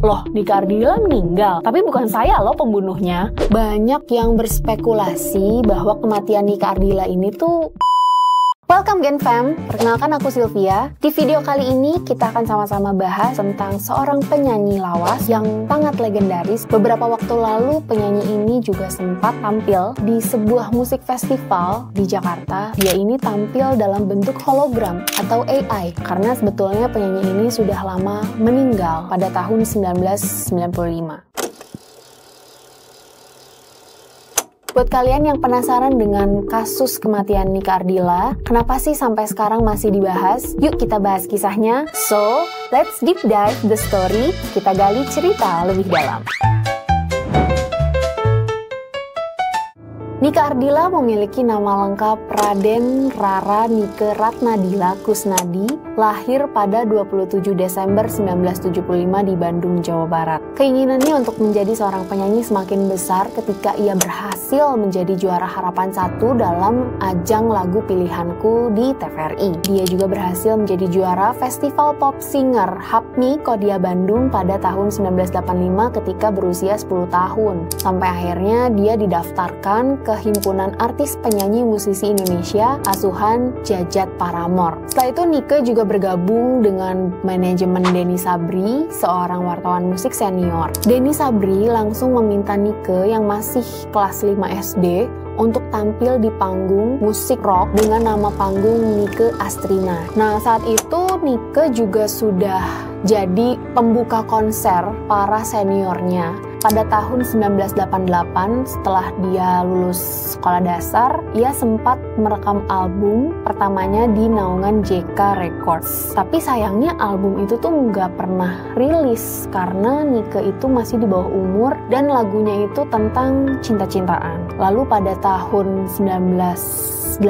Loh, Nike Ardila meninggal, tapi bukan saya loh pembunuhnya. Banyak yang berspekulasi bahwa kematian Nike Ardila ini tuh... Welcome Gen Fam, perkenalkan aku Sylvia. Di video kali ini kita akan sama-sama bahas tentang seorang penyanyi lawas yang sangat legendaris. Beberapa waktu lalu penyanyi ini juga sempat tampil di sebuah musik festival di Jakarta. Dia ini tampil dalam bentuk hologram atau AI karena sebetulnya penyanyi ini sudah lama meninggal pada tahun 1995. Buat kalian yang penasaran dengan kasus kematian Nike Ardila, kenapa sih sampai sekarang masih dibahas? Yuk kita bahas kisahnya. So, let's deep dive the story. Kita gali cerita lebih dalam. Nike Ardila memiliki nama lengkap Raden Rara Nike Ratnadila Kusnadi, lahir pada 27 Desember 1975 di Bandung, Jawa Barat. Keinginannya untuk menjadi seorang penyanyi semakin besar ketika ia berhasil menjadi juara Harapan 1 dalam ajang lagu pilihanku di TVRI. Dia juga berhasil menjadi juara Festival Pop Singer HAPMI Kodia Bandung pada tahun 1985 ketika berusia 10 tahun. Sampai akhirnya dia didaftarkan ke Himpunan Artis Penyanyi Musisi Indonesia asuhan Jajat Paramore. Setelah itu Nike juga bergabung dengan manajemen Denny Sabri, seorang wartawan musik senior. Denny Sabri langsung meminta Nike yang masih kelas 5 SD untuk tampil di panggung musik rock dengan nama panggung Nike Astrina. Nah, saat itu Nike juga sudah jadi pembuka konser para seniornya. Pada tahun 1988, setelah dia lulus sekolah dasar, ia sempat merekam album pertamanya di naungan JK Records. Tapi sayangnya album itu tuh nggak pernah rilis karena Nike itu masih di bawah umur dan lagunya itu tentang cinta-cintaan. Lalu pada tahun 1989,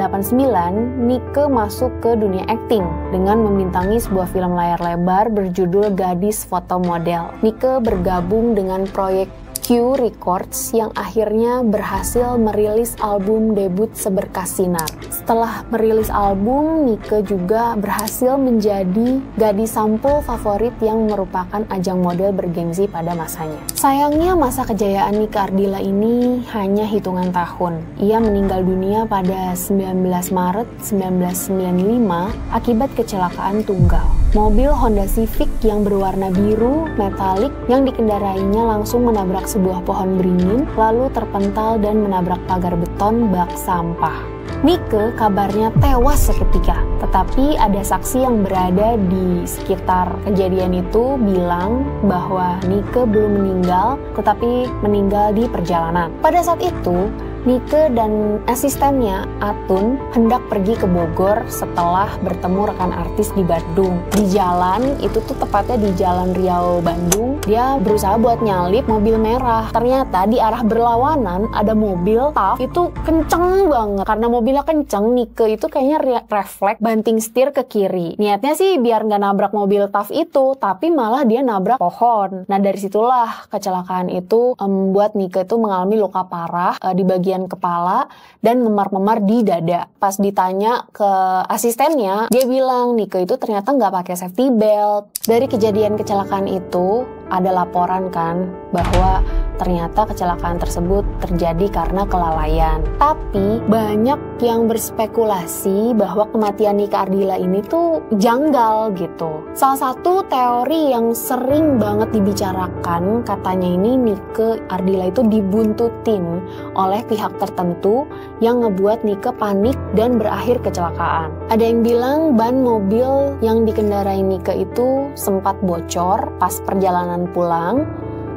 Nike masuk ke dunia akting dengan membintangi sebuah film layar lebar berjudul Gadis Foto Model. Nike bergabung dengan proyek Q Records yang akhirnya berhasil merilis album debut Seberkas Sinar. Setelah merilis album, Nike juga berhasil menjadi gadis sampul favorit yang merupakan ajang model bergengsi pada masanya. Sayangnya masa kejayaan Nike Ardila ini hanya hitungan tahun. Ia meninggal dunia pada 19 Maret 1995 akibat kecelakaan tunggal. Mobil Honda Civic yang berwarna biru metalik yang dikendarainya langsung menabrak sebuah pohon beringin, lalu terpental dan menabrak pagar beton bak sampah. Nike kabarnya tewas seketika, tetapi ada saksi yang berada di sekitar kejadian itu bilang bahwa Nike belum meninggal, tetapi meninggal di perjalanan. Pada saat itu, Nike dan asistennya Atun hendak pergi ke Bogor setelah bertemu rekan artis di Bandung. Di jalan, itu tuh tepatnya di Jalan Riau Bandung, dia berusaha buat nyalip mobil merah. Ternyata di arah berlawanan ada mobil TAF itu kenceng banget. Karena mobilnya kenceng, Nike itu kayaknya refleks banting setir ke kiri. Niatnya sih biar nggak nabrak mobil TAF itu, tapi malah dia nabrak pohon. Nah dari situlah kecelakaan itu membuat Nike itu mengalami luka parah di bagian kepala dan memar-memar di dada. Pas ditanya ke asistennya, dia bilang Nike itu ternyata nggak pakai safety belt. Dari kejadian kecelakaan itu ada laporan kan bahwa ternyata kecelakaan tersebut terjadi karena kelalaian. Tapi banyak yang berspekulasi bahwa kematian Nike Ardila ini tuh janggal gitu. Salah satu teori yang sering banget dibicarakan, katanya ini Nike Ardila itu dibuntutin oleh pihak tertentu yang ngebuat Nike panik dan berakhir kecelakaan. Ada yang bilang ban mobil yang dikendarai Nike itu sempat bocor pas perjalanan pulang.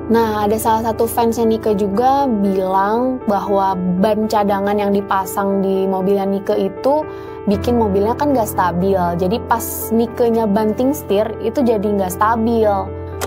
Nah, ada salah satu fansnya Nike juga bilang bahwa ban cadangan yang dipasang di mobilnya Nike itu bikin mobilnya kan gak stabil. Jadi pas Nike-nya banting setir, itu jadi gak stabil.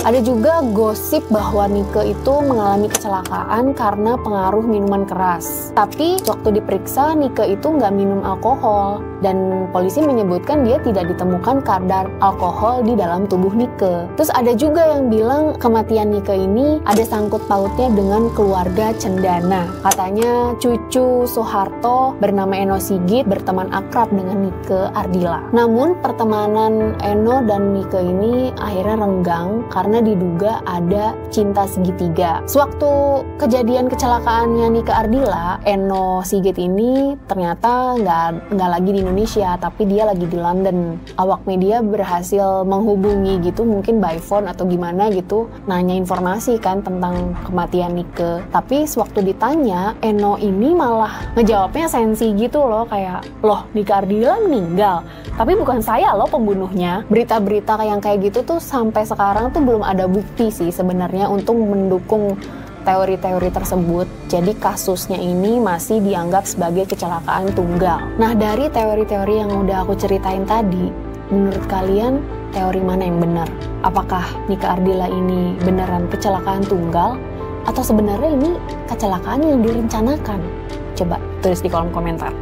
Ada juga gosip bahwa Nike itu mengalami kecelakaan karena pengaruh minuman keras. Tapi waktu diperiksa, Nike itu nggak minum alkohol. Dan polisi menyebutkan dia tidak ditemukan kadar alkohol di dalam tubuh Nike. Terus ada juga yang bilang kematian Nike ini ada sangkut pautnya dengan keluarga Cendana. Katanya cucu Soeharto bernama Eno Sigit berteman akrab dengan Nike Ardila. Namun pertemanan Eno dan Nike ini akhirnya renggang karena diduga ada cinta segitiga. Sewaktu kejadian kecelakaannya Nike Ardilla, Eno Sigit ini ternyata nggak lagi di Indonesia, tapi dia lagi di London. Awak media berhasil menghubungi gitu, mungkin by phone atau gimana gitu, nanya informasi kan tentang kematian Nike. Tapi sewaktu ditanya, Eno ini malah ngejawabnya sensi gitu loh, kayak, loh Nike Ardilla meninggal, tapi bukan saya loh pembunuhnya. Berita-berita yang kayak gitu tuh sampai sekarang tuh belum ada bukti sih sebenarnya untuk mendukung teori-teori tersebut. Jadi kasusnya ini masih dianggap sebagai kecelakaan tunggal. Nah, dari teori-teori yang udah aku ceritain tadi, menurut kalian teori mana yang benar? Apakah Nike Ardilla ini beneran kecelakaan tunggal? Atau sebenarnya ini kecelakaan yang direncanakan? Coba tulis di kolom komentar.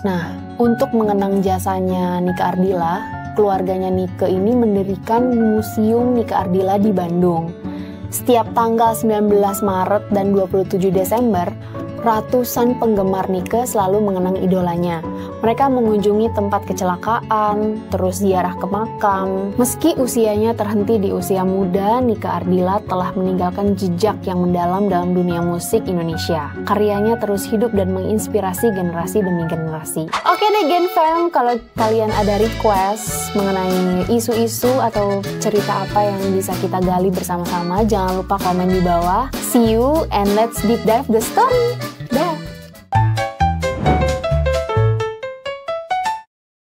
Nah, untuk mengenang jasanya Nike Ardilla, keluarganya Nike ini mendirikan Museum Nike Ardilla di Bandung. Setiap tanggal 19 Maret dan 27 Desember, ratusan penggemar Nike selalu mengenang idolanya. Mereka mengunjungi tempat kecelakaan, terus ziarah ke makam. Meski usianya terhenti di usia muda, Nike Ardilla telah meninggalkan jejak yang mendalam dalam dunia musik Indonesia. Karyanya terus hidup dan menginspirasi generasi demi generasi. Oke deh Gen Fam, kalau kalian ada request mengenai isu-isu atau cerita apa yang bisa kita gali bersama-sama, jangan lupa komen di bawah. See you and let's deep dive the story!